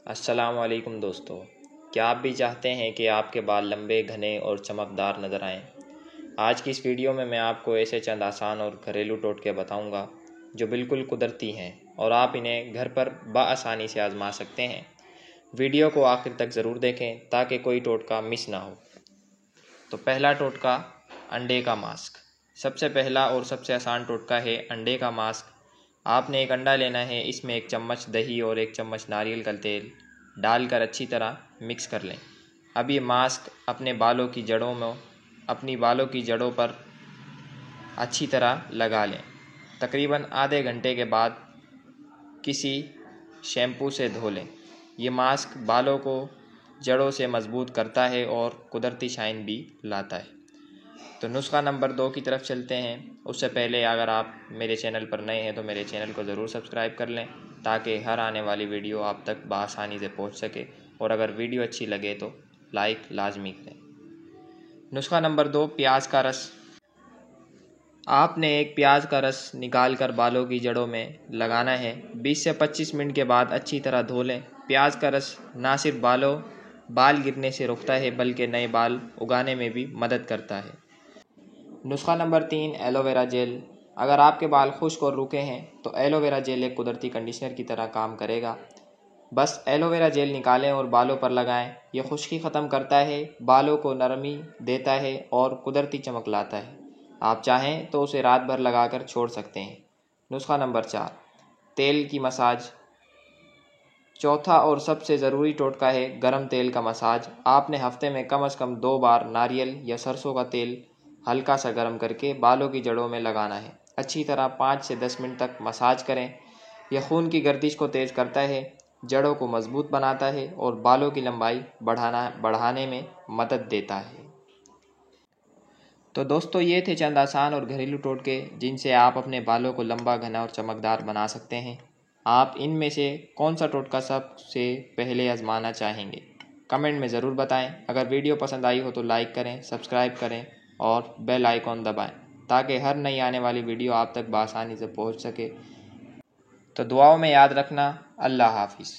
अस्सलाम वालेकुम दोस्तों, क्या आप भी चाहते हैं कि आपके बाल लंबे, घने और चमकदार नज़र आएं? आज की इस वीडियो में मैं आपको ऐसे चंद आसान और घरेलू टोटके बताऊंगा जो बिल्कुल कुदरती हैं और आप इन्हें घर पर बआसानी से आजमा सकते हैं। वीडियो को आखिर तक ज़रूर देखें ताकि कोई टोटका मिस ना हो। तो पहला टोटका, अंडे का मास्क। सबसे पहला और सबसे आसान टोटका है अंडे का मास्क। आपने एक अंडा लेना है, इसमें 1 चम्मच दही और 1 चम्मच नारियल का तेल डालकर अच्छी तरह मिक्स कर लें। अब ये मास्क अपनी बालों की जड़ों पर अच्छी तरह लगा लें। तकरीबन आधे घंटे के बाद किसी शैम्पू से धो लें। ये मास्क बालों को जड़ों से मजबूत करता है और कुदरती शाइन भी लाता है। तो नुस्खा नंबर 2 की तरफ चलते हैं। उससे पहले अगर आप मेरे चैनल पर नए हैं तो मेरे चैनल को ज़रूर सब्सक्राइब कर लें ताकि हर आने वाली वीडियो आप तक बआसानी से पहुंच सके, और अगर वीडियो अच्छी लगे तो लाइक लाजमी करें। नुस्खा नंबर 2, प्याज का रस। आपने एक प्याज का रस निकाल कर बालों की जड़ों में लगाना है। 20 से 25 मिनट के बाद अच्छी तरह धो लें। प्याज का रस ना सिर्फ बाल गिरने से रोकता है बल्कि नए बाल उगाने में भी मदद करता है। नुस्खा नंबर 3, एलोवेरा जेल। अगर आपके बाल खुश्क और रूखे हैं तो एलोवेरा जेल एक कुदरती कंडीशनर की तरह काम करेगा। बस एलोवेरा जेल निकालें और बालों पर लगाएं। यह खुश्की ख़त्म करता है, बालों को नरमी देता है और कुदरती चमक लाता है। आप चाहें तो उसे रात भर लगाकर छोड़ सकते हैं। नुस्खा नंबर 4, तेल की मसाज। चौथा और सबसे ज़रूरी टोटका है गरम तेल का मसाज। आपने हफ्ते में कम से कम 2 बार नारियल या सरसों का तेल हल्का सा गर्म करके बालों की जड़ों में लगाना है। अच्छी तरह 5 से 10 मिनट तक मसाज करें। यह खून की गर्दिश को तेज़ करता है, जड़ों को मजबूत बनाता है और बालों की लंबाई बढ़ाने में मदद देता है। तो दोस्तों, ये थे चंद आसान और घरेलू टोटके जिनसे आप अपने बालों को लंबा, घना और चमकदार बना सकते हैं। आप इनमें से कौन सा टोटका सबसे पहले आजमाना चाहेंगे? कमेंट में ज़रूर बताएं। अगर वीडियो पसंद आई हो तो लाइक करें, सब्सक्राइब करें और बेल आइकॉन दबाएं ताकि हर नई आने वाली वीडियो आप तक बआसानी से पहुंच सके। तो दुआओं में याद रखना। अल्लाह हाफिज़।